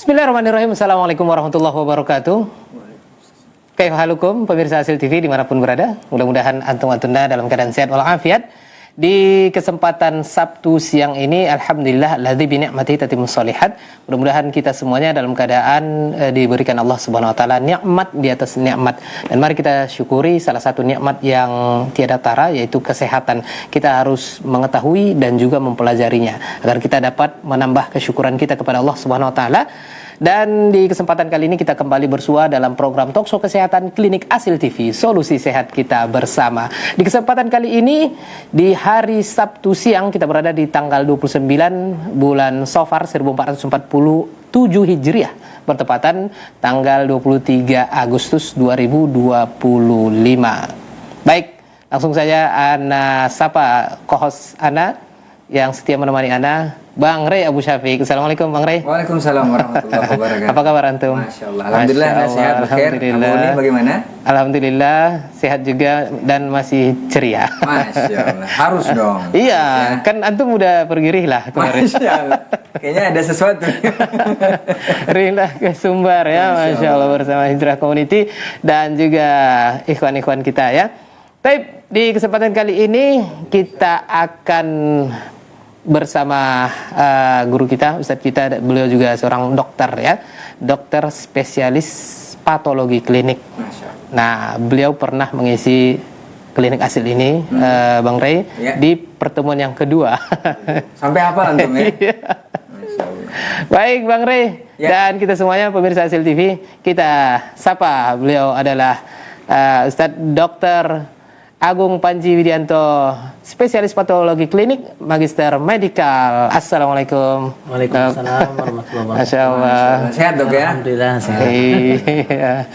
Bismillahirrahmanirrahim. Assalamualaikum warahmatullahi wabarakatuh. Kaifahalukum pemirsa Asil TV dimanapun berada. Mudah-mudahan antum-antunda dalam keadaan sehat walafiat. Di kesempatan Sabtu siang ini, alhamdulillah ladzi bi ni'matihi tatimmus shalihat. Mudah-mudahan kita semuanya dalam keadaan diberikan Allah Subhanahu wa taala nikmat di atas nikmat. Dan mari kita syukuri salah satu nikmat yang tiada tara, yaitu kesehatan. Kita harus mengetahui dan juga mempelajarinya agar kita dapat menambah kesyukuran kita kepada Allah Subhanahu wa taala. Dan di kesempatan kali ini kita kembali bersua dalam program Talkshow Kesehatan Klinik Asil TV, solusi sehat kita bersama. Di kesempatan kali ini, di hari Sabtu siang, kita berada di tanggal 29 bulan Safar 1447 Hijriah, bertepatan tanggal 23 Agustus 2025. Baik, langsung saja Ana sapa co-host Ana yang setia menemani Ana, Bang Rey Abu Syafiq. Assalamualaikum Bang Rey. Waalaikumsalam warahmatullahi wabarakatuh. Apa kabar antum? Masya Allah. Alhamdulillah sehat. Alhamdulillah. Abu Uni bagaimana? Alhamdulillah sehat juga dan masih ceria. Masya Allah. Harus dong. Iya, kan antum udah pergi rihlah kemarin. Masya Allah. Kayaknya ada sesuatu. Rihlah ke Sumbar ya, Masya Allah, bersama Hijrah Community dan juga ikhwan-ikhwan kita ya. Baik, di kesempatan kali ini kita akan bersama guru kita, Ustadz kita, beliau juga seorang dokter ya, dokter spesialis patologi klinik. Nah, beliau pernah mengisi klinik Asil ini, Bang Rey, ya, di pertemuan yang kedua. Sampai apa antum ya? Baik Bang Rey, ya, dan kita semuanya pemirsa Asil TV, kita sapa, beliau adalah Ustadz Dokter Agung Panji Widianto, spesialis patologi klinik, magister medikal. Assalamualaikum. Waalaikumsalam warahmatullahi wabarakatuh. Masya Allah. Sehat dok ya? Alhamdulillah sehat. Iya.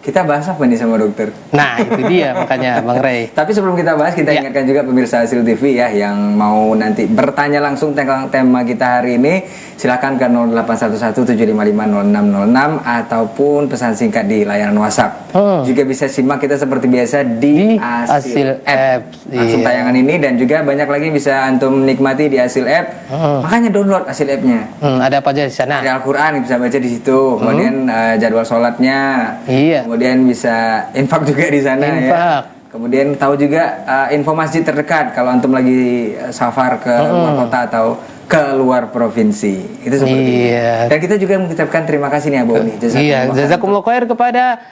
Kita bahas apa nih sama dokter? Nah itu dia makanya Bang Rey. Tapi sebelum kita bahas, kita ingatkan juga pemirsa Asil TV ya, yang mau nanti bertanya langsung tentang tema kita hari ini, silakan ke 0811-755-0606 ataupun pesan singkat di layanan WhatsApp. Juga bisa simak kita seperti biasa di Asil App. Langsung tayangan ini, dan juga banyak lagi bisa antum nikmati di Asil App. Makanya download Asil App-nya. Ada apa aja di sana? Ada Al-Quran, bisa baca di situ. Kemudian jadwal sholatnya. Iya. Kemudian bisa infak juga di sana ya. Kemudian tahu juga info masjid terdekat kalau antum lagi safar ke luar kota atau ke luar provinsi. Itu seperti itu. Dan kita juga mengucapkan terima kasih nih Abu Uni. Jazakumullah khair kepada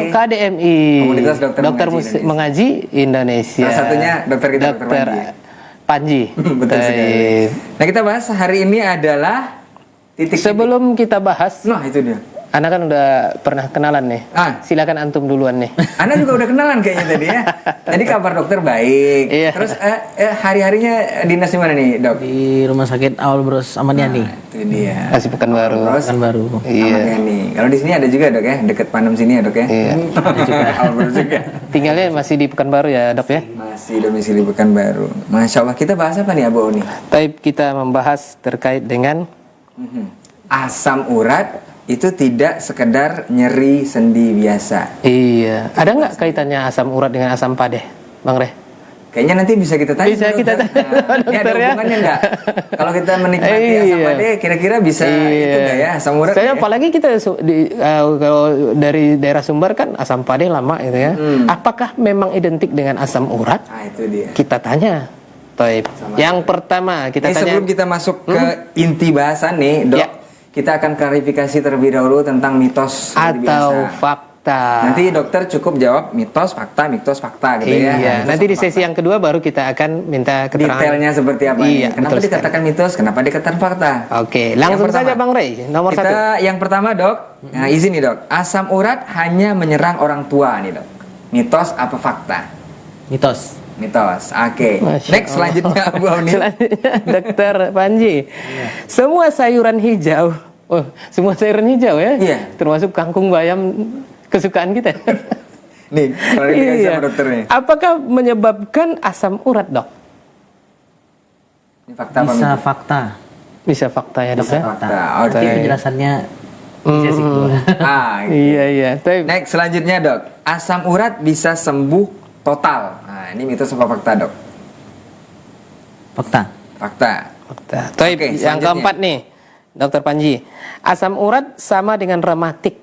KDMI, Komunitas Dokter Mengaji Indonesia. Salah satunya dokter kita, Dokter Panji. Betul sekali. Nah, kita bahas hari ini adalah sebelum kita bahas. Nah, itu dia. Ana kan udah pernah kenalan nih. Silakan antum duluan nih. Ana juga udah kenalan kayaknya tadi ya. Tadi kabar dokter baik. Iya. Terus hari-harinya dinas di mana nih, Dok? Di Rumah Sakit Awal Bros Amaniani. Itu dia. Masih Pekanbaru. Pekanbaru. Iya. Amaniani. Kalau di sini ada juga, Dok ya, deket Panem sini ya, Dok ya. Iya. Ada juga. Awal Bros juga. Tinggalnya masih di Pekanbaru ya, Dok ya? Masih domisili Pekanbaru. Masya Allah. Kita bahas apa nih, Abu Uni? Baik, kita membahas terkait dengan asam urat. Itu tidak sekedar nyeri sendi biasa. Iya. Ada nggak kaitannya asam urat dengan asam padeh, Bang Rey? Kayaknya nanti bisa kita tanya. Bisa kita tanya, ini ada hubungannya nggak? Kalau kita menikmati asam padeh, kira-kira bisa itu nggak ya asam urat? Saya apalagi kita kalau dari daerah Sumbar kan asam padeh lama itu ya. Apakah memang identik dengan asam urat? Nah, itu dia. Kita tanya. Yang pertama kita tanya. Sebelum kita masuk ke inti bahasan nih, Dok. Ya. Kita akan klarifikasi terlebih dahulu tentang mitos atau fakta. Nanti dokter cukup jawab mitos, fakta gitu ya. Iya. Nanti di sesi yang kedua baru kita akan minta keterangan detailnya seperti apa. Iya, kenapa dikatakan mitos, kenapa dikatakan fakta. Oke, langsung saja Bang Rey. Nomor satu. Yang pertama, Dok. Nah, izin nih, Dok. Asam urat hanya menyerang orang tua nih, Dok. Mitos apa fakta? Mitos. Oke. Next, selanjutnya Abu Uni. Selanjutnya Dokter Panji. Semua sayuran hijau. Semua sayuran hijau ya? Iya. Termasuk kangkung bayam kesukaan kita. Nih, klarifikasi sama dokternya. Apakah menyebabkan asam urat, Dok? Ini fakta apa? Bisa fakta. Bisa fakta ya, Dok ya? Fakta. Oke. Penjelasannya Iya. Next, selanjutnya, Dok. Asam urat bisa sembuh total. Nah, ini mitos apa fakta, Dok? Fakta. Oke, yang keempat nih. Dokter Panji, asam urat sama dengan rematik.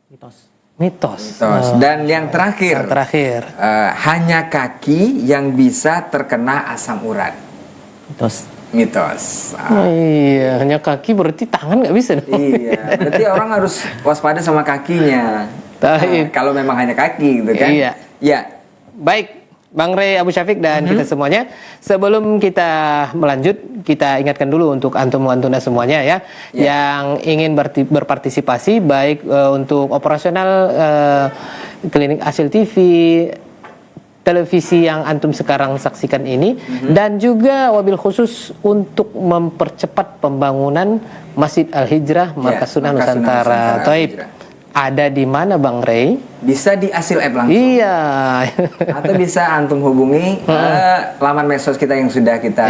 Mitos. Mitos. Dan yang terakhir, hanya kaki yang bisa terkena asam urat. Mitos. Oh iya, hanya kaki berarti tangan nggak bisa dong. Iya, berarti orang harus waspada sama kakinya. Kalau memang hanya kaki gitu kan. Iya. Ya. Baik, Bang Rey, Abu Syafiq dan kita semuanya, sebelum kita melanjut, kita ingatkan dulu untuk antum antuna semuanya ya, yang ingin berpartisipasi baik untuk operasional klinik Hasil TV, televisi yang antum sekarang saksikan ini, dan juga wabil khusus untuk mempercepat pembangunan Masjid Al-Hijrah Markas Sunnah Nusantara. Taib. Ada di mana Bang Rey? Bisa di Asil App langsung. Iya. Atau bisa antum hubungi laman medsos kita yang sudah kita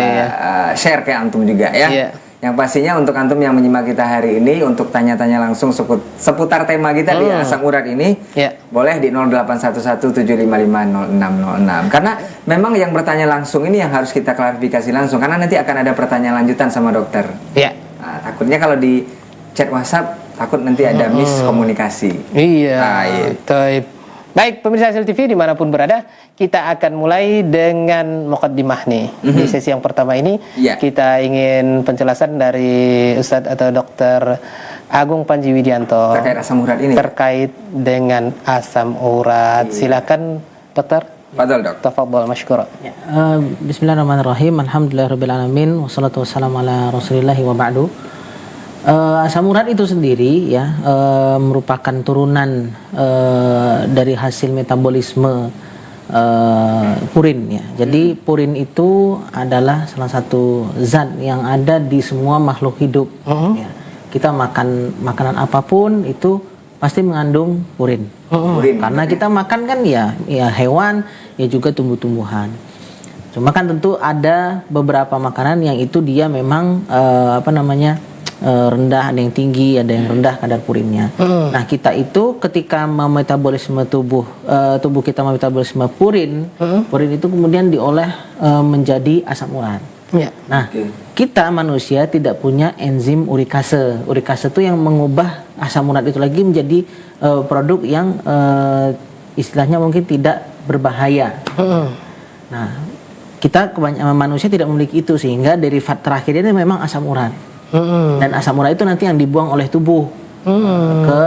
share ke antum juga ya. Iya. Yang pastinya untuk antum yang menyimak kita hari ini, untuk tanya-tanya langsung seputar tema kita di asam urat ini, boleh di 081175500606. Karena memang yang bertanya langsung ini yang harus kita klarifikasi langsung, karena nanti akan ada pertanyaan lanjutan sama dokter. Iya. Nah, takutnya kalau di chat WhatsApp takut nanti ada miskomunikasi. Iya. Baik, pemirsa Hasil TV dimanapun berada, kita akan mulai dengan muqaddimah nih. Di sesi yang pertama ini, kita ingin penjelasan dari Ustadz atau Dokter Agung Panji Widianto terkait asam urat ini. Terkait dengan asam urat. Silakan, Dokter. Fadal, Dok. Tafadhol masykur. Bismillahirrahmanirrahim. Alhamdulillahirabbil wassalatu wassalamu ala Rasulillah wa ba'du. Asam urat itu sendiri ya merupakan turunan dari hasil metabolisme purin ya. Jadi purin itu adalah salah satu zat yang ada di semua makhluk hidup. Ya. Kita makan makanan apapun itu pasti mengandung purin. Karena kita makan kan ya hewan, ya juga tumbuh-tumbuhan. Cuma kan tentu ada beberapa makanan yang itu dia memang rendah, ada yang tinggi, ada yang rendah kadar purinnya. Nah, kita itu ketika memetabolisme tubuh kita memetabolisme purin, purin itu kemudian diolah menjadi asam urat. Nah, kita manusia tidak punya enzim urikase. Urikase itu yang mengubah asam urat itu lagi menjadi produk yang istilahnya mungkin tidak berbahaya. Nah, kita kebanyakan manusia tidak memiliki itu, sehingga derivat terakhirnya memang asam urat. Dan asam urat itu nanti yang dibuang oleh tubuh ke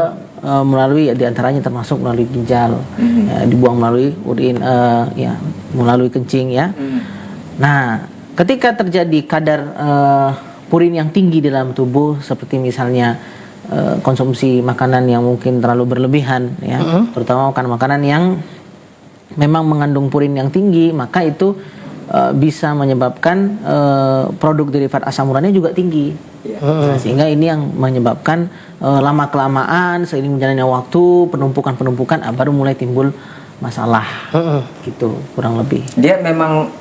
melalui diantaranya termasuk melalui ginjal, dibuang melalui urin, melalui kencing ya. Nah, ketika terjadi kadar purin yang tinggi dalam tubuh, seperti misalnya konsumsi makanan yang mungkin terlalu berlebihan ya, terutama makanan yang memang mengandung purin yang tinggi, maka itu bisa menyebabkan produk derivat asam uratnya juga tinggi. Nah, sehingga ini yang menyebabkan lama kelamaan seiring berjalannya waktu penumpukan baru mulai timbul masalah. Gitu kurang lebih. Dia memang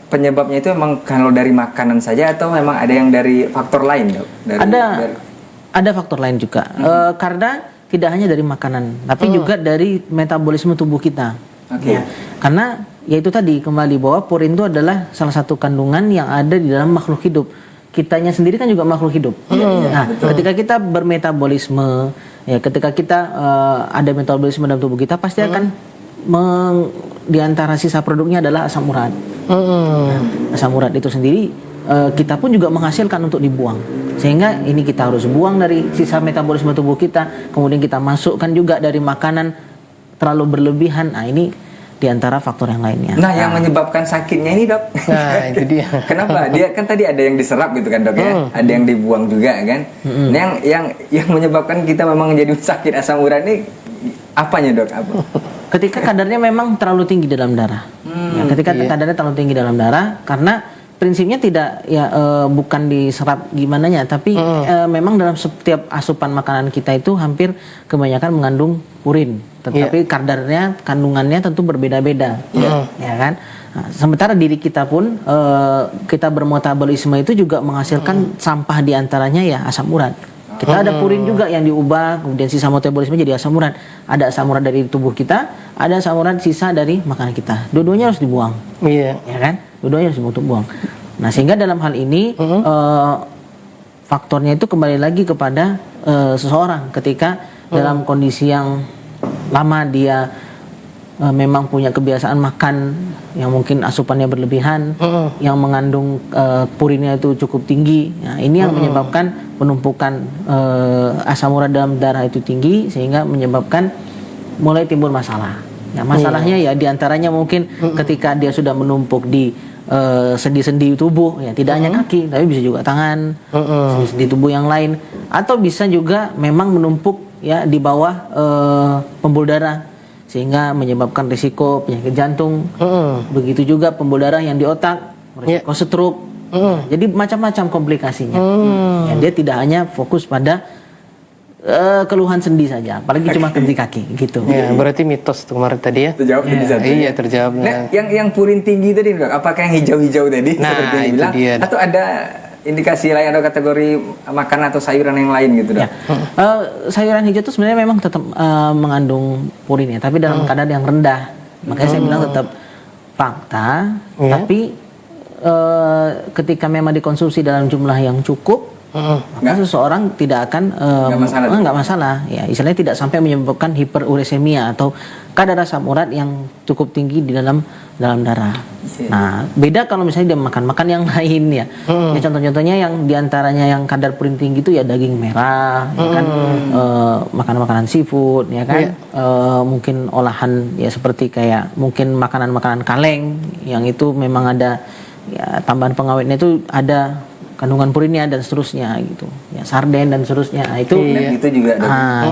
penyebabnya itu memang kalau dari makanan saja atau memang ada yang dari faktor lain, Dok? Ada faktor lain juga. Karena tidak hanya dari makanan, tapi juga dari metabolisme tubuh kita. Ya. Karena yaitu tadi kembali bahwa purin itu adalah salah satu kandungan yang ada di dalam makhluk hidup. Kitanya sendiri kan juga makhluk hidup. Nah, ketika kita bermetabolisme, ya ketika kita ada metabolisme dalam tubuh kita, pasti akan di antara sisa produknya adalah asam urat. Nah, asam urat itu sendiri kita pun juga menghasilkan untuk dibuang. Sehingga ini kita harus buang dari sisa metabolisme tubuh kita, kemudian kita masukkan juga dari makanan terlalu berlebihan. Nah, ini di antara faktor yang lainnya. Nah, yang menyebabkan sakitnya ini, Dok. Nah, itu dia. Kenapa? Dia kan tadi ada yang diserap gitu kan, Dok ya. Ada yang dibuang juga kan. Nah, yang menyebabkan kita memang jadi sakit asam urat ini apanya, Dok? Apa? Ketika kadarnya memang terlalu tinggi dalam darah. Ketika kadarnya terlalu tinggi dalam darah, karena prinsipnya tidak bukan diserap gimana nya, tapi memang dalam setiap asupan makanan kita itu hampir kebanyakan mengandung purin, tetapi kadarnya, kandungannya tentu berbeda-beda, ya kan. Nah, sementara diri kita pun kita bermetabolisme itu juga menghasilkan sampah diantaranya ya asam urat. Kita ada purin juga yang diubah, kemudian sisa metabolisme jadi asam urat. Ada asam urat dari tubuh kita, ada asam urat sisa dari makanan kita. Dua-duanya harus dibuang, ya kan? Dua-duanya harus dibuang. Nah, sehingga dalam hal ini faktornya itu kembali lagi kepada seseorang ketika dalam kondisi yang lama dia memang punya kebiasaan makan yang mungkin asupannya berlebihan, yang mengandung purinnya itu cukup tinggi. Nah, ini yang menyebabkan penumpukan asam urat dalam darah itu tinggi sehingga menyebabkan mulai timbul masalah. Ya, masalahnya ya diantaranya mungkin ketika dia sudah menumpuk di sendi-sendi tubuh, ya tidak hanya kaki, tapi bisa juga tangan, sendi tubuh yang lain, atau bisa juga memang menumpuk ya di bawah pembuluh darah sehingga menyebabkan risiko penyakit jantung. Begitu juga pembuluh darah yang di otak, risiko stroke. Jadi macam-macam komplikasinya. Ya, dia tidak hanya fokus pada keluhan sendi saja, apalagi cuma di kaki gitu. Ya, berarti mitos tuh kemarin tadi ya. Terjawab Iya, terjawab. Nah, yang purin tinggi tadi, Dok, apakah yang hijau-hijau tadi seperti yang bilang atau ada indikasi lain atau kategori makanan atau sayuran yang lain gitu, Dok? Ya. Sayuran hijau itu sebenarnya memang tetap mengandung purin ya, tapi dalam kadar yang rendah. Makanya saya bilang tetap fakta, tapi ketika memang dikonsumsi dalam jumlah yang cukup, maka seseorang tidak akan nggak masalah. Ya, istilahnya tidak sampai menyebabkan hiperuresemia atau kadar asam urat yang cukup tinggi di dalam darah. Nah, beda kalau misalnya dia makan yang lain ya. Ya contoh-contohnya yang diantaranya yang kadar purin tinggi itu ya daging merah, ya kan, makanan-makanan seafood, ya kan, mungkin olahan ya seperti kayak mungkin makanan-makanan kaleng yang itu memang ada ya tambahan pengawetnya itu ada kandungan purinnya dan seterusnya gitu. Ya sarden dan seterusnya. Nah, itu itu juga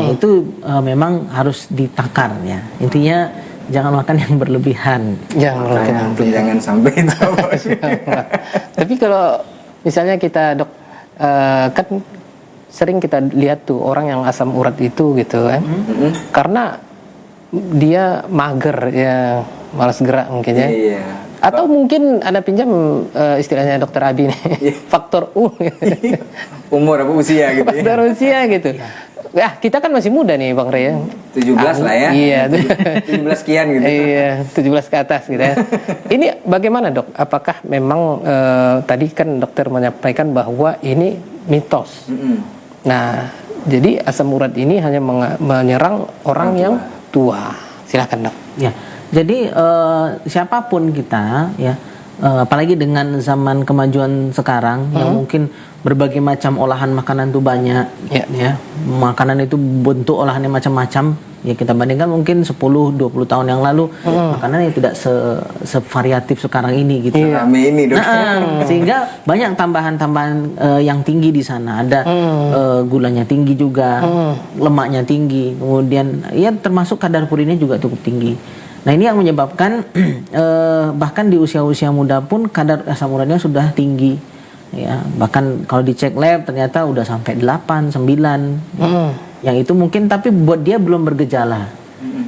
itu memang harus ditakar ya. Intinya jangan makan yang berlebihan. Jangan sampai itu. Tapi kalau misalnya kita, Dok, kan sering kita lihat tuh orang yang asam urat itu gitu kan. Karena dia mager ya, malas gerak mungkin ya. Atau mungkin Anda pinjam istilahnya Dokter Abi nih, faktor U. Umur apa usia gitu ya. Faktor usia gitu. Ya, kita kan masih muda nih Bang Rey ya. 17 lah ya. Iya, 17 sekian gitu. Iya, 17 ke atas gitu ya. Ini bagaimana, Dok? Apakah memang tadi kan dokter menyampaikan bahwa ini mitos. Nah, jadi asam urat ini hanya menyerang orang yang tua. Silakan, Dok. Ya. Jadi siapapun kita ya, apalagi dengan zaman kemajuan sekarang yang mungkin berbagai macam olahan makanan itu banyak ya. Makanan itu bentuk olahannya macam-macam. Ya kita bandingkan mungkin 10-20 tahun yang lalu makanannya tidak sevariatif sekarang ini gitu. Rame ini, Dok. Sehingga banyak tambahan-tambahan yang tinggi di sana. Ada gulanya tinggi juga, lemaknya tinggi. Kemudian ya termasuk kadar purinnya juga cukup tinggi. Nah, ini yang menyebabkan bahkan di usia-usia muda pun kadar asam uratnya sudah tinggi. Ya, bahkan kalau dicek lab ternyata udah sampai 8, 9. Yang itu mungkin tapi buat dia belum bergejala.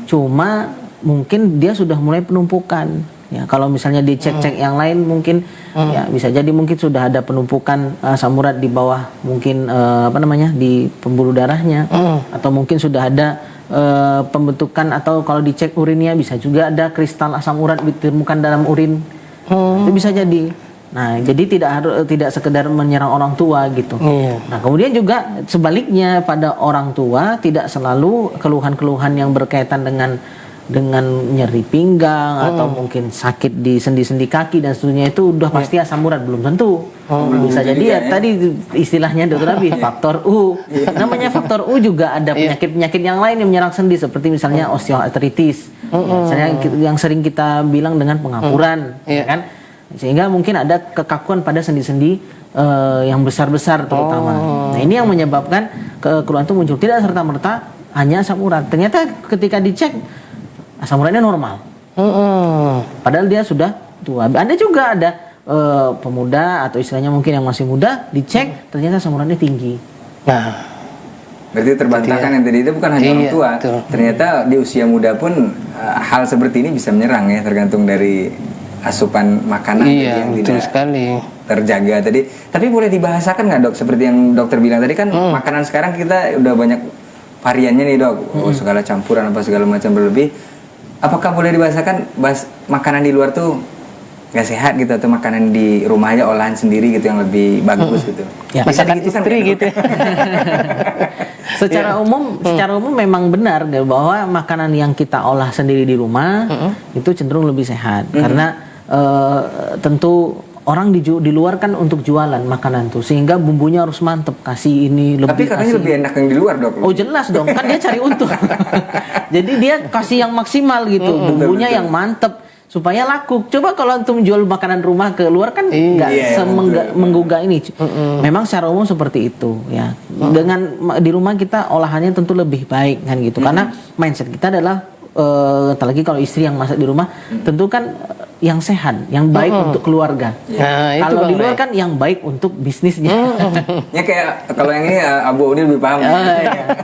Cuma mungkin dia sudah mulai penumpukan. Ya, kalau misalnya dicek-cek yang lain mungkin ya bisa jadi mungkin sudah ada penumpukan asam urat di bawah mungkin di pembuluh darahnya atau mungkin sudah ada pembentukan atau kalau dicek urinnya bisa juga ada kristal asam urat ditemukan dalam urin. Itu bisa jadi. Nah, jadi tidak sekedar menyerang orang tua gitu. Nah, kemudian juga sebaliknya pada orang tua tidak selalu keluhan-keluhan yang berkaitan dengan nyeri pinggang atau mungkin sakit di sendi-sendi kaki dan seterusnya itu udah pasti asam urat, belum tentu. Bisa jadi ya tadi istilahnya Dokter Abi faktor U. Namanya faktor U juga ada penyakit-penyakit yang lain yang menyerang sendi seperti misalnya osteoartritis. Misalnya yang sering kita bilang dengan pengapuran, ya kan? Sehingga mungkin ada kekakuan pada sendi-sendi yang besar-besar terutama. Nah, ini yang menyebabkan keluhan itu muncul tidak serta-merta hanya asam urat. Ternyata ketika dicek asam uratnya normal. Padahal dia sudah tua. Ada juga ada pemuda atau istilahnya mungkin yang masih muda dicek ternyata asam uratnya tinggi. Nah, berarti terbantahkan yang tadi itu bukan hanya orang tua. Ternyata di usia muda pun hal seperti ini bisa menyerang ya, tergantung dari asupan makanan yang tidak terjaga tadi. Tapi boleh dibahasakan nggak, Dok? Seperti yang dokter bilang tadi kan makanan sekarang kita udah banyak variannya nih, Dok. Segala campuran apa segala macam berlebih. Apakah boleh dibahasakan makanan di luar tuh nggak sehat gitu, atau makanan di rumah aja olahan sendiri gitu yang lebih bagus gitu. Ya. Masakan istri gitu. Secara umum memang benar bahwa makanan yang kita olah sendiri di rumah itu cenderung lebih sehat karena tentu orang di luar kan untuk jualan makanan tuh, sehingga bumbunya harus mantep, kasih ini lebih. Tapi katanya lebih enak yang di luar, Dok. Oh jelas dong, kan dia cari untung. Jadi dia kasih yang maksimal gitu, bumbunya yang mantep supaya laku. Coba kalau antum jual makanan rumah ke luar kan nggak menggugah ini. Memang secara umum seperti itu ya. Dengan di rumah kita olahannya tentu lebih baik kan gitu, karena mindset kita adalah apalagi kalau istri yang masak di rumah tentu kan yang sehat, yang baik untuk keluarga. Nah, kalau di luar kan yang baik untuk bisnisnya. Ya kayak kalau yang ini Abu Uni lebih paham.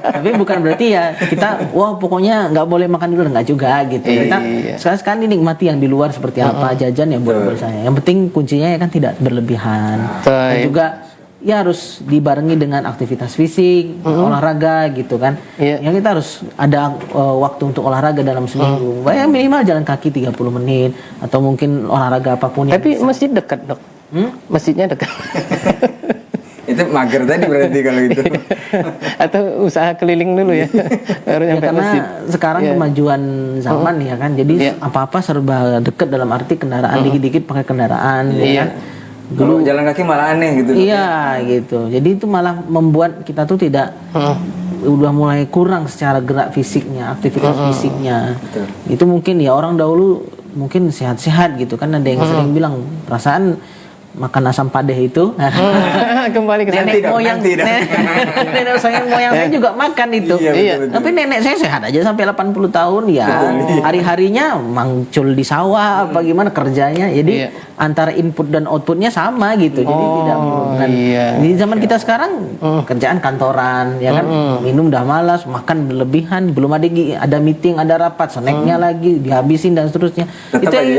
Tapi bukan berarti ya kita wah pokoknya nggak boleh makan di luar, nggak juga gitu. Kita sekali dinikmati yang di luar seperti apa, jajan ya buat saya. Yang penting kuncinya ya kan tidak berlebihan. Dan juga ya harus dibarengi dengan aktivitas fisik, olahraga gitu kan. Yang kita harus ada waktu untuk olahraga dalam seminggu. Ya minimal jalan kaki 30 menit atau mungkin olahraga apapun. Tapi masjid dekat, Dok. Masjidnya dekat. Itu mager tadi berarti kalau itu. Atau usaha keliling dulu ya. Baru nyampe karena masjid. Sekarang kemajuan zaman ya kan. Jadi apa-apa serba dekat dalam arti kendaraan dikit-dikit pakai kendaraan ya kan. Dulu jalan kaki malah aneh gitu. Iya gitu. Jadi itu malah membuat kita tuh tidak udah mulai kurang secara gerak fisiknya, aktivitas fisiknya. Betul. Itu mungkin ya orang dahulu mungkin sehat-sehat gitu kan, ada yang sering bilang perasaan makan asam padeh itu. Kembali ke nenek moyang nenek saya juga makan itu. Betul. Tapi nenek saya sehat aja sampai 80 tahun ya. Hari-harinya mangcul di sawah apa gimana kerjanya. Jadi antara input dan outputnya sama gitu. Jadi tidak berhubungan. Di zaman kita sekarang kerjaan kantoran ya kan, minum udah malas, makan berlebihan, belum ada meeting, ada rapat, snacknya lagi dihabisin dan seterusnya.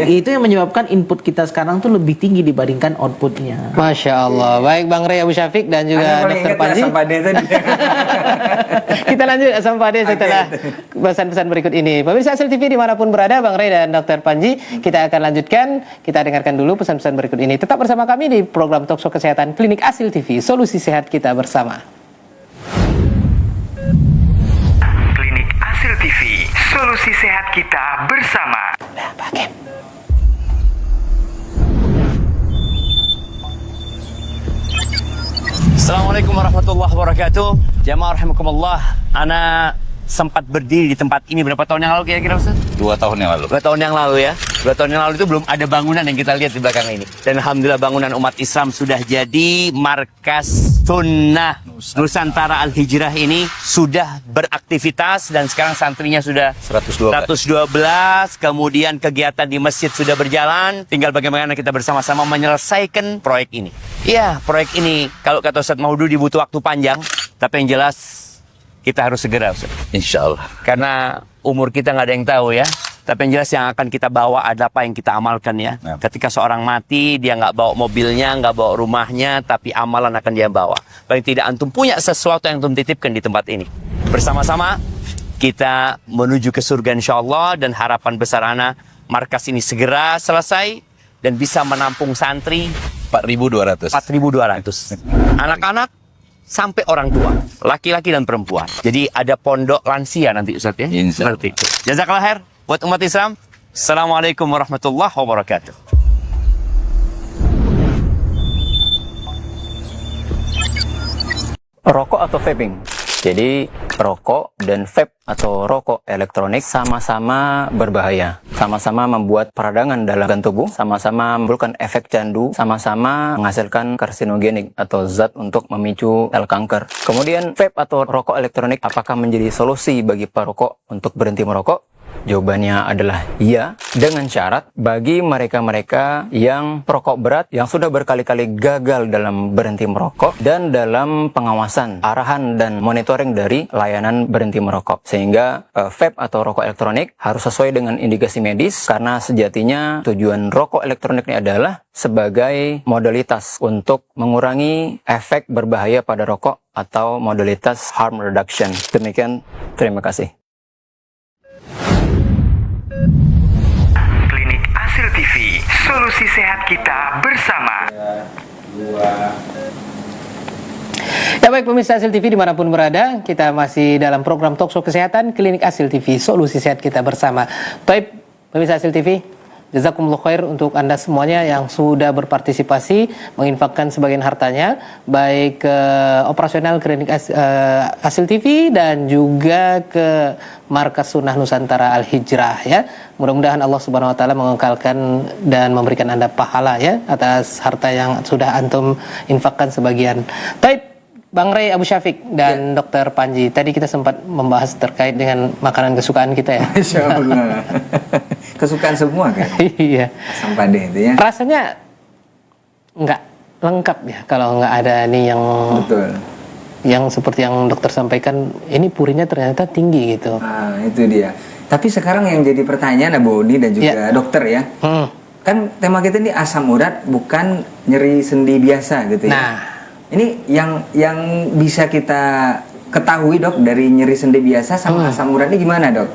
Itu yang menyebabkan input kita sekarang tuh lebih tinggi dibandingkan outputnya. Masya Allah. Baik Bang Ray Abu Syafiq dan juga Dr. Panji. Kita lanjut asam padeh setelah pesan-pesan berikut ini. Pemirsa Asil TV dimanapun berada, Bang Ray dan Dr. Panji, kita akan lanjutkan. Kita dengarkan dulu pesan-pesan berikut ini. Tetap bersama kami di program Talkshow Kesehatan Klinik Asil TV. Solusi sehat kita bersama. Klinik Asil TV. Solusi sehat kita bersama. Nah, pakai. Assalamualaikum warahmatullahi wabarakatuh. Jamaah rahimakumullah. Ana sempat berdiri di tempat ini berapa tahun yang lalu kira-kira Ustaz? 2 tahun yang lalu. 2 tahun yang lalu ya. 2 tahun yang lalu itu belum ada bangunan yang kita lihat di belakang ini. Dan alhamdulillah bangunan umat Islam sudah jadi. Markas Sunnah Nusantara Al-Hijrah ini sudah beraktivitas dan sekarang santrinya sudah 112. Kemudian kegiatan di masjid sudah berjalan. Tinggal bagaimana kita bersama-sama menyelesaikan proyek ini. Iya, proyek ini kalau kata Ustaz Maududi butuh waktu panjang, tapi yang jelas kita harus segera, Ustaz. Insya Allah. Karena umur kita nggak ada yang tahu ya. Tapi yang jelas yang akan kita bawa ada apa yang kita amalkan ya. Nah. Ketika seorang mati, dia nggak bawa mobilnya, nggak bawa rumahnya, tapi amalan akan dia bawa. Paling tidak antum punya sesuatu yang antum titipkan di tempat ini. Bersama-sama kita menuju ke surga insya Allah, dan harapan besar ana markas ini segera selesai dan bisa menampung santri 4.200. 4.200. Anak-anak sampai orang tua, laki-laki dan perempuan. Jadi ada pondok lansia nanti Ustaz ya. Insya Allah. Seperti itu. Jazakallah khair buat umat Islam. Assalamualaikum warahmatullahi wabarakatuh. Rokok atau vaping? Jadi rokok dan vape atau rokok elektronik sama-sama berbahaya, sama-sama membuat peradangan dalam organ tubuh, sama-sama menimbulkan efek candu, sama-sama menghasilkan karsinogenik atau zat untuk memicu sel kanker. Kemudian vape atau rokok elektronik apakah menjadi solusi bagi perokok untuk berhenti merokok? Jawabannya adalah iya, dengan syarat bagi mereka-mereka yang perokok berat, yang sudah berkali-kali gagal dalam berhenti merokok, dan dalam pengawasan, arahan, dan monitoring dari layanan berhenti merokok. Sehingga vape atau rokok elektronik harus sesuai dengan indikasi medis, karena sejatinya tujuan rokok elektronik ini adalah sebagai modalitas untuk mengurangi efek berbahaya pada rokok atau modalitas harm reduction. Demikian, terima kasih. Klinik Asil TV. Solusi Solusi sehat kita bersama. Ya baik pemirsa Asil TV dimanapun berada, kita masih dalam program Talkshow Kesehatan Klinik Asil TV, Solusi Sehat Kita Bersama. Baik pemirsa Asil TV, jazakumullah khair untuk Anda semuanya yang sudah berpartisipasi menginfakkan sebagian hartanya baik ke operasional Klinik Asil TV dan juga ke Markas Sunnah Nusantara Al-Hijrah ya. Mudah-mudahan Allah Subhanahu wa taala mengekalkan dan memberikan Anda pahala ya atas harta yang sudah antum infakkan sebagian. Baik Bang Ray Abu Syafiq dan Dr. Panji, tadi kita sempat membahas terkait dengan makanan kesukaan kita ya. Masya Allah. Kesukaan semua kan? Iya. Asam pade itu ya. Rasanya nggak lengkap ya kalau nggak ada nih yang Betul. yang seperti yang dokter sampaikan, ini purinya ternyata tinggi gitu. Nah, itu dia. Tapi sekarang yang jadi pertanyaan Abu Oni dan juga dokter ya. Kan tema kita ini asam urat bukan nyeri sendi biasa gitu ya. Nah, ini yang bisa kita ketahui dok dari nyeri sendi biasa sama asam urat ini gimana dok?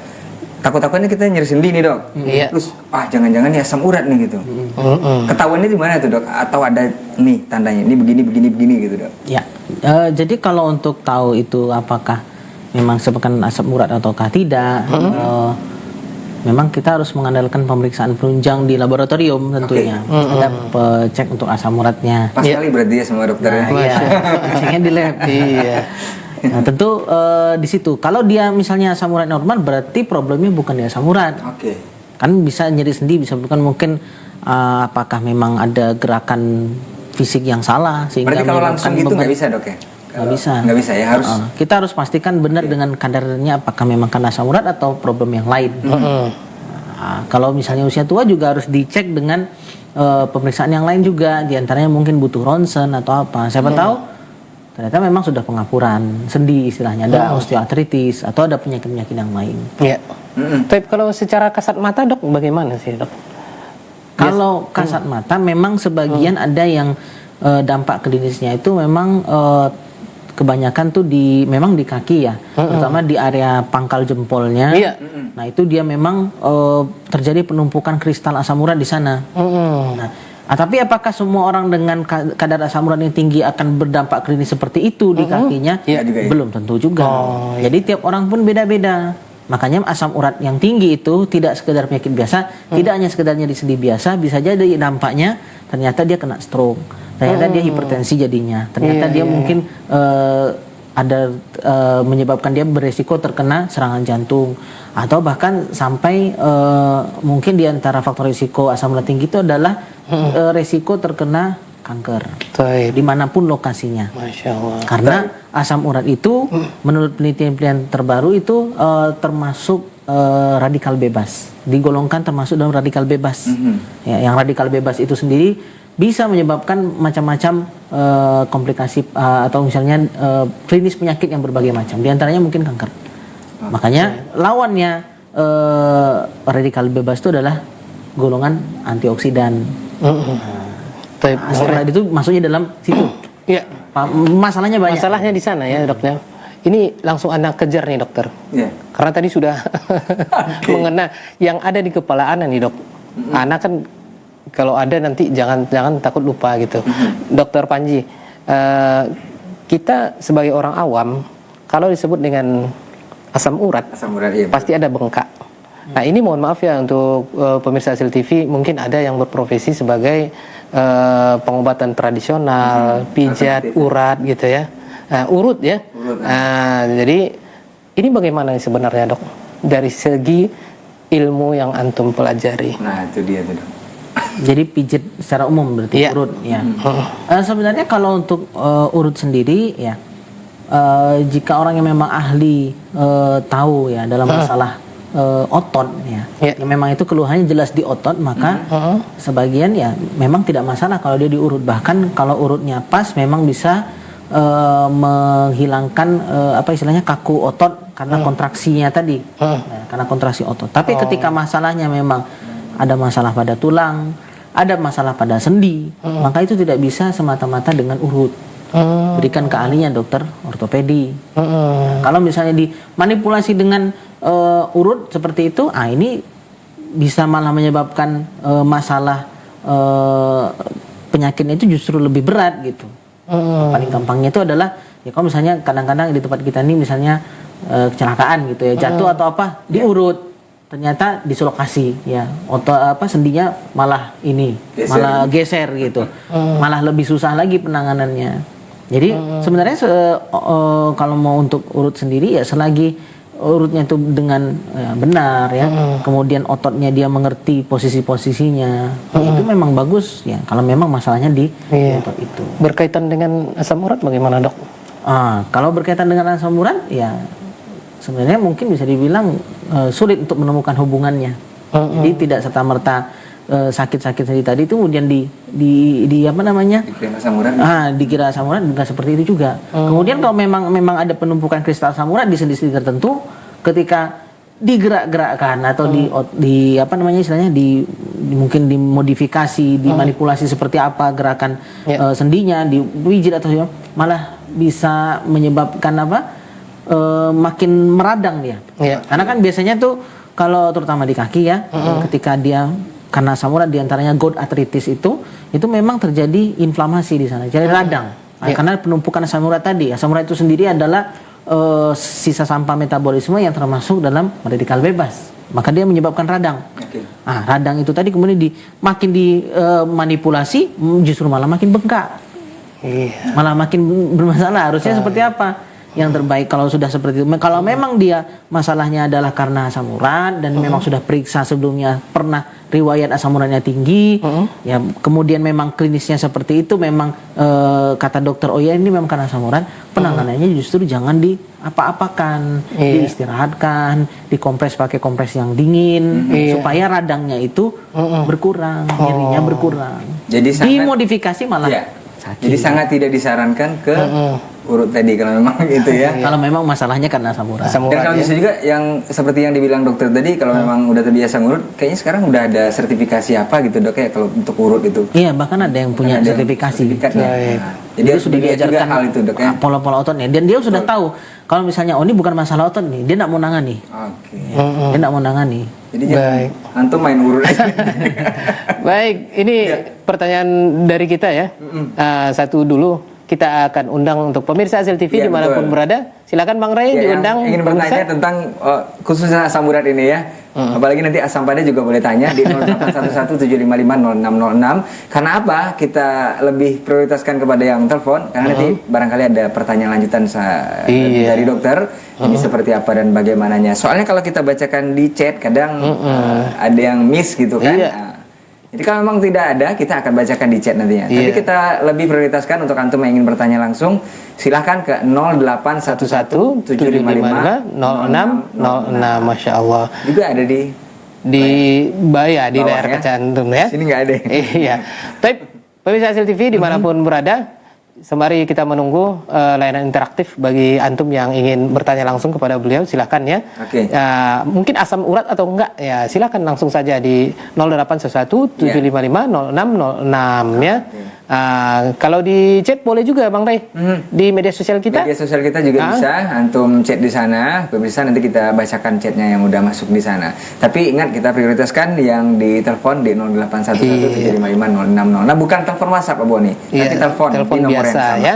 Takut-takutnya kita nyeri sendi nih dok. Iya. Terus jangan-jangan ini asam urat nih gitu. Ketahuannya di mana tuh dok? Atau ada nih tandanya? Ini begini gitu dok? Ya, jadi kalau untuk tahu itu apakah memang sepekan asam urat ataukah tidak, memang kita harus mengandalkan pemeriksaan penunjang di laboratorium tentunya. Ada cek untuk asam uratnya. Pas kali berarti ya sama dokter ya. Iya, ceknya di lab. Iya. Nah, tentu di situ. Kalau dia misalnya asam urat normal, berarti problemnya bukan di asam urat. Oke. Kan bisa nyeri sendi, bisa bukan mungkin apakah memang ada gerakan fisik yang salah sehingga Berarti kalau langsung menyebabkan gitu nggak bisa dok ya? Nggak bisa. Nggak bisa ya, harus. Kita harus pastikan benar dengan kadarnya apakah memang karena asam urat atau problem yang lain. Kalau misalnya usia tua juga harus dicek dengan pemeriksaan yang lain juga. Di antaranya mungkin butuh ronsen atau apa. Siapa tahu ternyata memang sudah pengapuran sendi istilahnya, ada osteoartritis atau ada penyakit-penyakit yang lain. Iya. Tapi kalau secara kasat mata dok bagaimana sih dok? Kalau kasat mata memang sebagian ada yang dampak klinisnya itu memang kebanyakan tuh memang di kaki ya, terutama di area pangkal jempolnya. Iya. Nah itu dia memang terjadi penumpukan kristal asam urat di sana. Nah, tapi apakah semua orang dengan kadar asam urat yang tinggi akan berdampak klinis seperti itu di kakinya? Iya juga ya. Belum tentu juga. Jadi tiap orang pun beda-beda. Makanya asam urat yang tinggi itu tidak sekedar penyakit biasa, tidak hanya sekedar nyeri sendi biasa, bisa jadi dampaknya ternyata dia kena stroke, ternyata dia hipertensi jadinya, ternyata dia mungkin ada menyebabkan dia beresiko terkena serangan jantung, atau bahkan sampai mungkin di antara faktor risiko asam urat tinggi itu adalah resiko terkena kanker dimanapun lokasinya. Masya Allah. Karena asam urat itu menurut penelitian terbaru itu termasuk radikal bebas, digolongkan termasuk dalam radikal bebas. Ya, yang radikal bebas itu sendiri bisa menyebabkan macam-macam komplikasi atau misalnya klinis penyakit yang berbagai macam. Di antaranya mungkin kanker. Makanya lawannya radikal bebas itu adalah golongan antioksidan. Asam urat itu masuknya dalam situ. Iya. Masalahnya banyak. Masalahnya di sana ya dokter. Ini langsung anak kejar nih dokter. Iya. Karena tadi sudah mengena yang ada di kepala anak nih dok. Anak kan kalau ada nanti jangan takut lupa gitu. Dokter Panji, kita sebagai orang awam kalau disebut dengan asam urat Iya, pasti ada bengkak. Nah ini mohon maaf ya untuk pemirsa Asil TV, mungkin ada yang berprofesi sebagai pengobatan tradisional, pijat, urat gitu ya, urut ya. Jadi ini bagaimana sebenarnya dok dari segi ilmu yang antum pelajari? Nah itu dia tuh dok. Jadi pijat secara umum berarti urut ya. Sebenarnya kalau untuk urut sendiri ya, jika orang yang memang ahli tahu ya dalam masalah otot ya, yang memang itu keluhannya jelas di otot, maka sebagian ya memang tidak masalah kalau dia diurut. Bahkan kalau urutnya pas memang bisa menghilangkan apa istilahnya kaku otot karena kontraksinya tadi, karena kontraksi otot. Tapi ketika masalahnya memang ada masalah pada tulang, ada masalah pada sendi, maka itu tidak bisa semata-mata dengan urut. Berikan keahlian dokter ortopedi. Kalau misalnya dimanipulasi dengan urut seperti itu, ini bisa malah menyebabkan masalah penyakitnya itu justru lebih berat gitu. Paling gampangnya itu adalah ya kalau misalnya kadang-kadang di tempat kita ini misalnya kecelakaan gitu ya, jatuh atau apa diurut, ternyata dislokasi ya, sendinya malah malah geser gitu, malah lebih susah lagi penanganannya. Jadi sebenarnya kalau mau untuk urut sendiri ya selagi urutnya itu dengan benar ya, kemudian ototnya dia mengerti posisi-posisinya, itu memang bagus ya. Kalau memang masalahnya di otot itu. Berkaitan dengan asam urat bagaimana, Dok? Kalau berkaitan dengan asam urat ya sebenarnya mungkin bisa dibilang sulit untuk menemukan hubungannya. Jadi tidak serta merta sakit-sakit tadi itu kemudian di apa namanya? Dikira asam urat. Dikira asam urat bukan seperti itu juga. Kemudian kalau memang ada penumpukan kristal asam urat di sendi-sendi tertentu, ketika digerak-gerakkan atau di apa namanya istilahnya mungkin dimodifikasi, dimanipulasi seperti apa gerakan sendinya, diwijit atau malah bisa menyebabkan makin meradang dia. Karena kan biasanya tuh kalau terutama di kaki ya, ketika dia karena asam urat diantaranya gout arthritis itu memang terjadi inflamasi di sana, jadi radang. Karena penumpukan asam urat tadi. Asam urat itu sendiri adalah sisa sampah metabolisme yang termasuk dalam radikal bebas. Maka dia menyebabkan radang. Radang itu tadi kemudian makin dimanipulasi justru malah makin bengkak. Malah makin bermasalah. Harusnya seperti apa? Yang terbaik kalau sudah seperti itu. Kalau memang dia masalahnya adalah karena asam urat dan memang sudah periksa sebelumnya, pernah riwayat asam uratnya tinggi, ya kemudian memang klinisnya seperti itu, memang kata dokter ini memang karena asam urat, penanganannya justru jangan apa-apakan, diistirahatkan, dikompres pakai kompres yang dingin supaya radangnya itu berkurang, nyerinya berkurang. Jadi dimodifikasi malah sakit. Jadi sangat tidak disarankan ke urut tadi kalau memang gitu ya. Kalau memang masalahnya karena asam urat. Dan kalau bisa juga yang seperti yang dibilang dokter tadi, kalau memang udah terbiasa ngurut, kayaknya sekarang udah ada sertifikasi apa gitu dok ya kalau untuk urut itu. Iya, bahkan ada yang punya sertifikasi. Jadi dia sudah diajarkan hal itu dok ya. Pola-pola ototnya dan dia sudah tahu kalau misalnya ini bukan masalah otot nih, dia tidak mau nangani. Dia tidak mau nangani. Jadi jangan antum main urut aja. Baik, ini pertanyaan dari kita ya. Satu dulu kita akan undang untuk pemirsa Hasil TV dimanapun berada. Silakan Bang Ray diundang. Ingin bertanya tentang khususnya asam urat ini ya. Apalagi nanti asam pada juga boleh tanya di 0811-755-0606. Karena apa? Kita lebih prioritaskan kepada yang telepon karena nanti barangkali ada pertanyaan lanjutan dari dokter. Ini seperti apa dan bagaimananya. Soalnya kalau kita bacakan di chat kadang ada yang miss gitu kan. Jadi kalau memang tidak ada, kita akan bacakan di chat nantinya. Tapi kita lebih prioritaskan untuk antum yang ingin bertanya langsung, silahkan ke 0811-755-0606. Masya Allah. Juga ada di Baya, di layar kaca antum ya. Sini nggak ada. Iya. Tapi pemirsa Hasil TV dimanapun berada, sembari kita menunggu layanan interaktif bagi antum yang ingin bertanya langsung kepada beliau, silakan ya. Mungkin asam urat atau enggak ya, silakan langsung saja di 0811-755-0606 ya. Kalau di chat boleh juga Bang Ray di media sosial kita. Media sosial kita juga bisa, antum chat di sana, pemirsa nanti kita bacakan chatnya yang udah masuk di sana. Tapi ingat kita prioritaskan yang di telepon di 0811-755-0606. Nah, bukan telepon WhatsApp Abu Boni, tapi telepon di nomor biasa ya,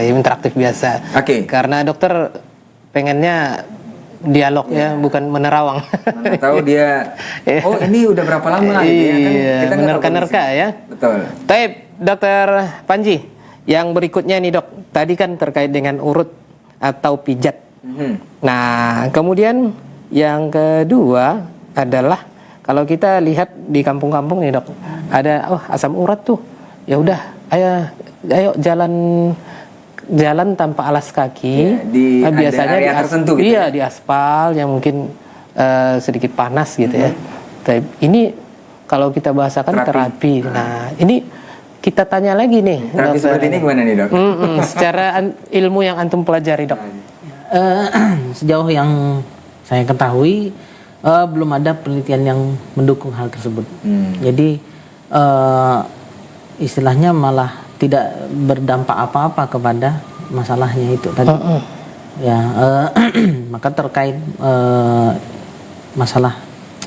interaktif biasa. Karena dokter pengennya dialog ya, bukan menerawang. Mana tahu dia, ini udah berapa lama gitu ya kan? Kita menerka-nerka ya. Betul. Taib, Dokter Panji, yang berikutnya nih dok, tadi kan terkait dengan urut atau pijat. Nah, kemudian yang kedua adalah kalau kita lihat di kampung-kampung nih dok, ada asam urat tuh, ya udah, ayo jalan tanpa alas kaki. Biasanya di tertentu gitu. Iya, di aspal yang mungkin sedikit panas gitu ya. Tapi ini kalau kita bahasakan terapi. Nah, ini kita tanya lagi nih. Terapi seperti ini gimana nih dok? Secara ilmu yang antum pelajari dok. Sejauh yang saya ketahui belum ada penelitian yang mendukung hal tersebut. Jadi istilahnya malah tidak berdampak apa-apa kepada masalahnya itu tadi. Maka terkait masalah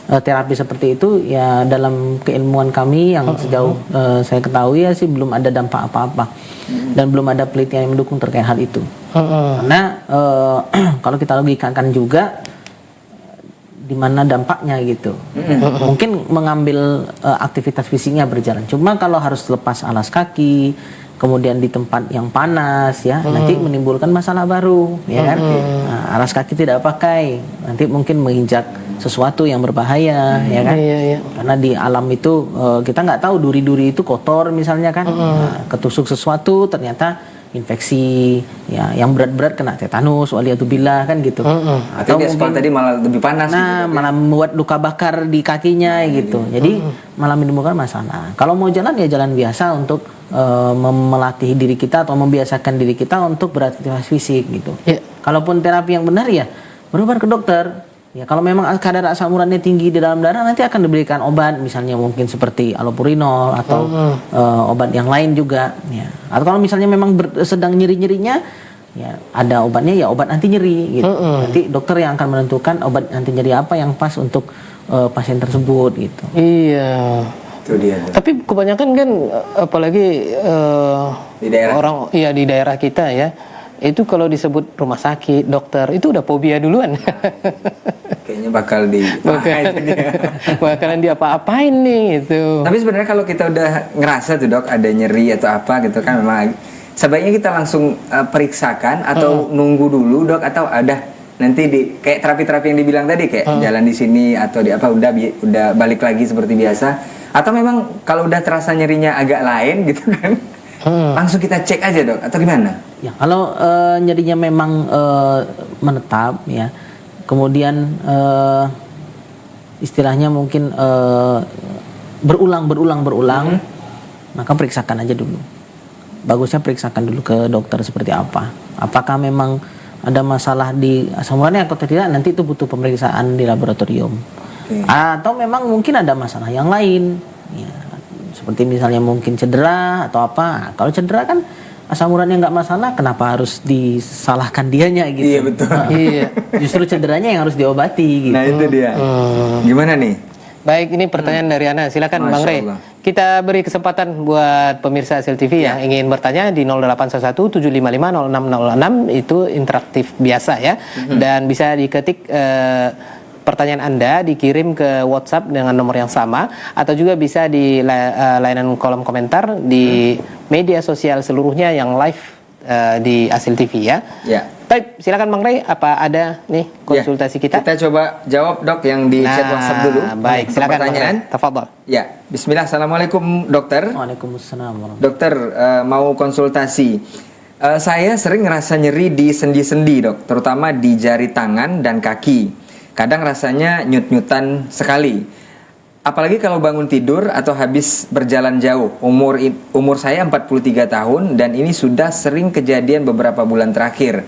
terapi seperti itu ya dalam keilmuan kami yang sejauh saya ketahui ya sih belum ada dampak apa-apa dan belum ada penelitian yang mendukung terkait hal itu. Karena kalau kita logikakan juga di mana dampaknya gitu. Mungkin mengambil aktivitas fisiknya berjalan. Cuma kalau harus lepas alas kaki, kemudian di tempat yang panas ya, nanti menimbulkan masalah baru, ya kan? Nah, alas kaki tidak pakai, nanti mungkin menginjak sesuatu yang berbahaya, ya kan? Karena di alam itu kita nggak tahu duri-duri itu kotor misalnya kan, nah, ketusuk sesuatu ternyata infeksi ya yang berat-berat kena tetanus waliyatubillah kan gitu. Atau mungkin tadi malah lebih panas nah gitu, malah membuat luka bakar di kakinya gitu. Jadi malah menimbulkan masalah. Kalau mau jalan ya jalan biasa untuk melatih diri kita atau membiasakan diri kita untuk beraktivitas fisik gitu. Kalaupun terapi yang benar ya berobat ke dokter. Ya kalau memang kadar asam uratnya tinggi di dalam darah nanti akan diberikan obat misalnya mungkin seperti allopurinol atau obat yang lain juga ya. Atau kalau misalnya memang sedang nyeri-nyerinya ya ada obatnya ya obat anti nyeri gitu. Nanti dokter yang akan menentukan obat anti nyeri apa yang pas untuk pasien tersebut gitu. Iya. Itu dia. Tapi kebanyakan kan apalagi di daerah orang di daerah kita ya. Itu kalau disebut rumah sakit, dokter, itu udah fobia duluan. Kayaknya bakal bakalan diapa-apain nih itu. Tapi sebenarnya kalau kita udah ngerasa tuh dok ada nyeri atau apa gitu kan memang sebaiknya kita langsung periksakan atau nunggu dulu dok atau ada nanti di kayak terapi-terapi yang dibilang tadi kayak jalan di sini atau di apa udah balik lagi seperti biasa atau memang kalau udah terasa nyerinya agak lain gitu kan langsung kita cek aja dok atau gimana? Ya kalau nyerinya memang menetap ya, kemudian istilahnya mungkin berulang, maka periksakan aja dulu. Bagusnya periksakan dulu ke dokter seperti apa. Apakah memang ada masalah di asam uratnya atau tidak? Nanti itu butuh pemeriksaan di laboratorium. Atau memang mungkin ada masalah yang lain. Ya, seperti misalnya mungkin cedera atau apa. Kalau cedera kan asam uratnya nggak masalah, kenapa harus disalahkan dianya gitu? Iya betul. Iya. Justru cederanya yang harus diobati. Gitu. Nah itu dia. Gimana nih? Baik, ini pertanyaan dari Ana. Silakan Bang Rey. Kita beri kesempatan buat pemirsa Hasil TV yang ingin bertanya di 0811 755 0606 itu interaktif biasa ya. Dan bisa diketik pertanyaan Anda dikirim ke WhatsApp dengan nomor yang sama atau juga bisa di layanan kolom komentar di media sosial seluruhnya yang live di Hasil TV ya. Ya. Baik, silakan Bang Rey, apa ada nih konsultasi kita? Kita coba jawab dok yang di chat WhatsApp dulu. Baik, silakan pertanyaan. Tafadhol. Ya, bismillah. Assalamualaikum dokter. Waalaikumsalam. Dokter mau konsultasi. Saya sering ngerasa nyeri di sendi-sendi dok, terutama di jari tangan dan kaki. Kadang rasanya nyut-nyutan sekali. Apalagi kalau bangun tidur atau habis berjalan jauh. Umur saya 43 tahun dan ini sudah sering kejadian beberapa bulan terakhir.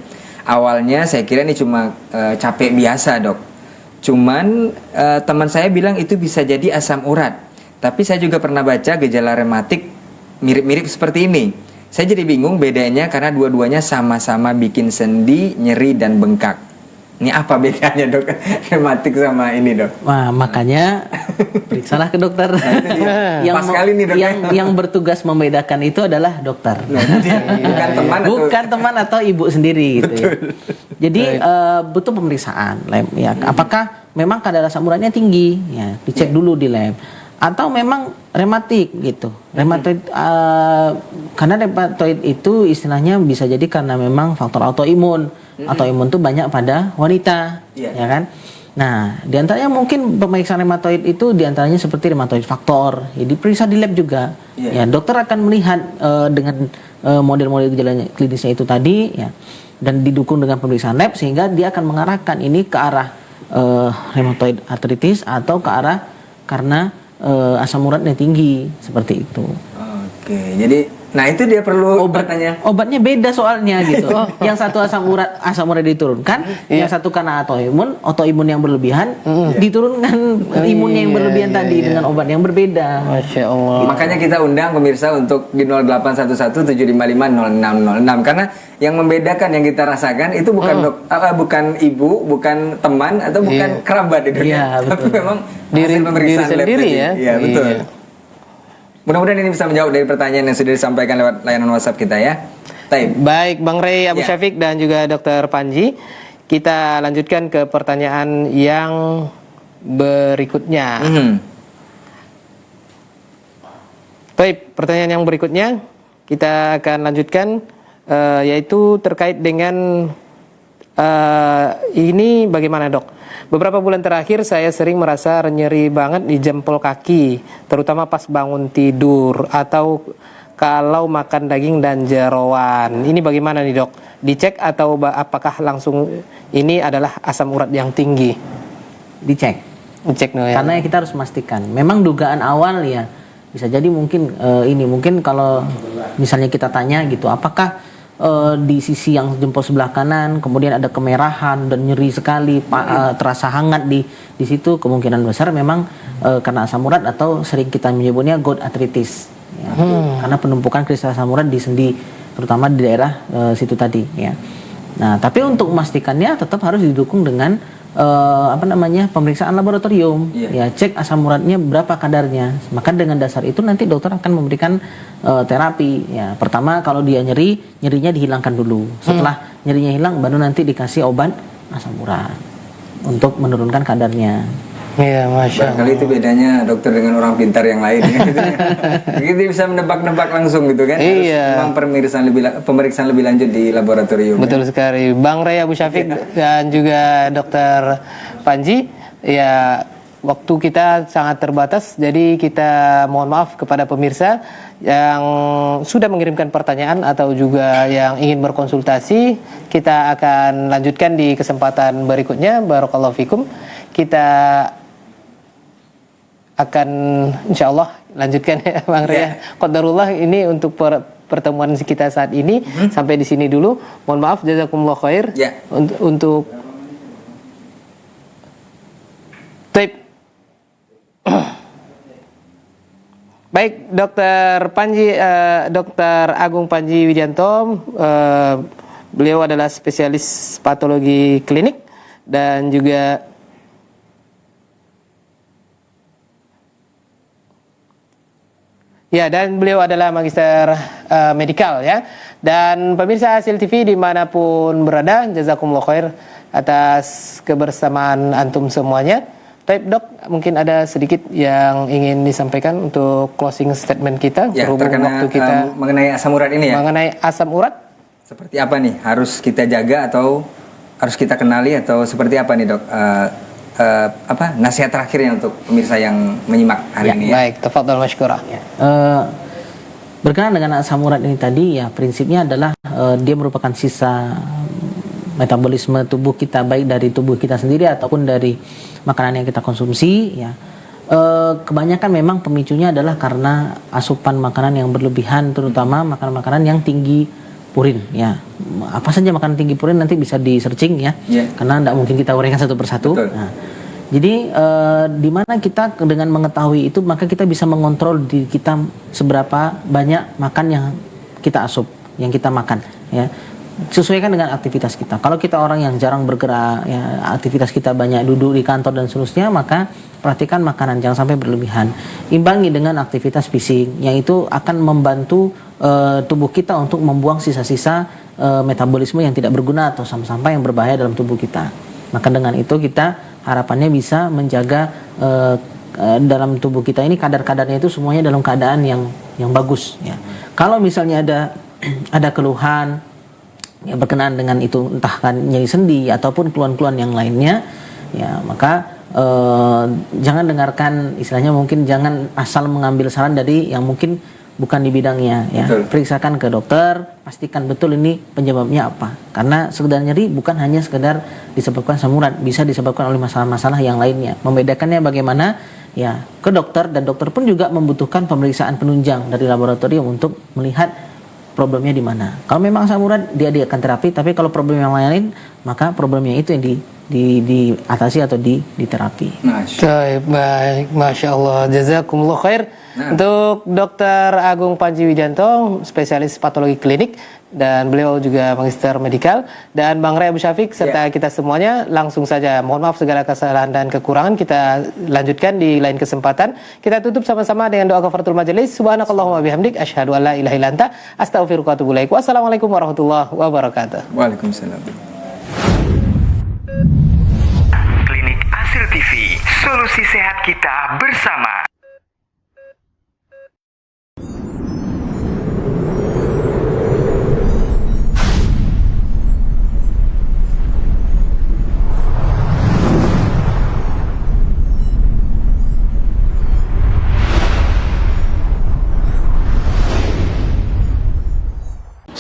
Awalnya saya kira ini cuma capek biasa dok. Cuman teman saya bilang itu bisa jadi asam urat. Tapi saya juga pernah baca gejala rematik mirip-mirip seperti ini. Saya jadi bingung bedanya karena dua-duanya sama-sama bikin sendi, nyeri dan bengkak. Ini apa bedanya dok? Rematik sama ini dok? Wah makanya periksalah ke dokter. Yang bertugas membedakan itu adalah dokter. Bukan teman atau ibu sendiri gitu ya. Jadi butuh pemeriksaan lab ya. Apakah memang kadar asam uratnya tinggi? Ya, dicek dulu di lab. Atau memang rematik gitu. Rematik karena rematik itu istilahnya bisa jadi karena memang faktor autoimun. Autoimun itu banyak pada wanita, ya kan? Nah, diantaranya mungkin pemeriksaan rheumatoid itu diantaranya seperti rheumatoid faktor. Ya, diperiksa di lab juga. Ya, dokter akan melihat dengan model-model gejala klinisnya itu tadi, ya, dan didukung dengan pemeriksaan lab sehingga dia akan mengarahkan ini ke arah rheumatoid arthritis atau ke arah karena asam uratnya tinggi seperti itu. Oke, jadi Nah itu dia perlu bertanya. Obatnya beda soalnya gitu. Yang satu asam urat diturunkan, yang satu karena autoimun yang berlebihan diturunkan imunnya yang berlebihan tadi dengan obat yang berbeda. Masya Allah. Makanya kita undang pemirsa untuk di 0811-755-0606 karena yang membedakan yang kita rasakan itu bukan ibu, bukan teman atau bukan kerabat itu, tapi memang diri pemeriksaan sendiri ya. Iya betul. Mudah-mudahan ini bisa menjawab dari pertanyaan yang sudah disampaikan lewat layanan WhatsApp kita ya. Baik, Bang Rey Abu Syafiq dan juga Dr. Panji, kita lanjutkan ke pertanyaan yang berikutnya. Baik, pertanyaan yang berikutnya kita akan lanjutkan yaitu terkait dengan ini bagaimana dok? Beberapa bulan terakhir saya sering merasa nyeri banget di jempol kaki, terutama pas bangun tidur atau kalau makan daging dan jeroan. Ini bagaimana nih dok? Dicek atau apakah langsung ini adalah asam urat yang tinggi? Dicek ya. Karena kita harus memastikan. Memang dugaan awal ya bisa jadi mungkin mungkin kalau misalnya kita tanya gitu, apakah di sisi yang jempol sebelah kanan kemudian ada kemerahan dan nyeri sekali, terasa hangat di situ, kemungkinan besar memang karena asam urat atau sering kita menyebutnya gout arthritis ya. Karena penumpukan kristal asam urat di sendi, terutama di daerah situ tadi ya. Nah tapi untuk memastikannya tetap harus didukung dengan pemeriksaan laboratorium ya, cek asam uratnya berapa kadarnya. Maka dengan dasar itu nanti dokter akan memberikan terapi ya. Pertama kalau dia nyerinya dihilangkan dulu. Setelah nyerinya hilang baru nanti dikasih obat asam urat untuk menurunkan kadarnya. Iya, Masya Allah. Barangkali itu bedanya dokter dengan orang pintar yang lain ya, gitu. Kita bisa menebak-nebak langsung gitu kan. Iya. Memang pemeriksaan lebih lanjut di laboratorium. Betul sekali. Bang Rey Abu Syafiq dan juga Dokter Panji, ya waktu kita sangat terbatas, jadi kita mohon maaf kepada pemirsa yang sudah mengirimkan pertanyaan atau juga yang ingin berkonsultasi. Kita akan lanjutkan di kesempatan berikutnya. Barakallahu fikum. Kita akan insya Allah lanjutkan ya Bang Rey. Qadarullah ini untuk pertemuan kita saat ini sampai di sini dulu. Mohon maaf, jazakumullah khair. Untuk tape. Baik, Dokter Panji, Dokter Agung Panji Widianto, beliau adalah spesialis patologi klinik dan juga dan beliau adalah magister medikal ya. Dan pemirsa Hasil TV dimanapun berada, jazakumullah khair atas kebersamaan antum semuanya. Baik dok, mungkin ada sedikit yang ingin disampaikan untuk closing statement kita berhubung waktu kita mengenai asam urat ini ya. Mengenai asam urat, seperti apa nih? Harus kita jaga atau harus kita kenali atau seperti apa nih dok? Nasihat terakhirnya untuk pemirsa yang menyimak hari ini ya. Baik, tafadhol masykurah. Berkenaan dengan asam urat ini tadi ya, prinsipnya adalah dia merupakan sisa metabolisme tubuh kita, baik dari tubuh kita sendiri ataupun dari makanan yang kita konsumsi ya. Kebanyakan memang pemicunya adalah karena asupan makanan yang berlebihan, terutama makanan-makanan yang tinggi purin ya. Apa saja makanan tinggi purin nanti bisa di searching ya, karena tidak mungkin kita uraikan satu persatu. Nah, jadi di mana kita dengan mengetahui itu maka kita bisa mengontrol diri kita seberapa banyak makan yang kita asup, yang kita makan ya. Sesuaikan dengan aktivitas kita. Kalau kita orang yang jarang bergerak ya, aktivitas kita banyak duduk di kantor dan seterusnya, maka perhatikan makanan jangan sampai berlebihan. Imbangi dengan aktivitas fisik yang itu akan membantu tubuh kita untuk membuang sisa-sisa metabolisme yang tidak berguna atau sampah-sampah yang berbahaya dalam tubuh kita. Maka dengan itu kita harapannya bisa menjaga dalam tubuh kita ini kadar-kadarnya itu semuanya dalam keadaan yang bagus ya. Kalau misalnya ada keluhan ya berkenaan dengan itu, entah kan nyeri sendi ataupun keluhan-keluhan yang lainnya ya, maka jangan dengarkan, istilahnya mungkin jangan asal mengambil saran dari yang mungkin bukan di bidangnya ya. Periksakan ke dokter, pastikan betul ini penyebabnya apa, karena sekedar nyeri bukan hanya sekedar disebabkan asam urat, bisa disebabkan oleh masalah-masalah yang lainnya. Membedakannya bagaimana ya ke dokter, dan dokter pun juga membutuhkan pemeriksaan penunjang dari laboratorium untuk melihat problemnya di mana. Kalau memang asam urat dia akan terapi, tapi kalau problem yang lain maka problemnya itu yang diatasi atau diterapi. Baik, Masya Allah, jazakumullah khair. Untuk Dr. Agung Panji Wijanto, spesialis patologi klinik, dan beliau juga magister medikal, dan Bang Ray Abu Syafiq serta kita semuanya, langsung saja mohon maaf segala kesalahan dan kekurangan, kita lanjutkan di lain kesempatan. Kita tutup sama-sama dengan doa kafaratul majelis. Subhanakallahumma bihamdik asyhadu an la ilaha illa anta astaghfiruka wa atubu ilaik. Wassalamualaikum warahmatullahi wabarakatuh. Waalaikumsalam. Klinik Hasil TV, solusi sehat kita bersama.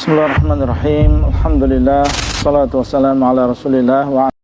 Bismillahirrahmanirrahim. Alhamdulillah. Salatu wassalamu ala Rasulillah wa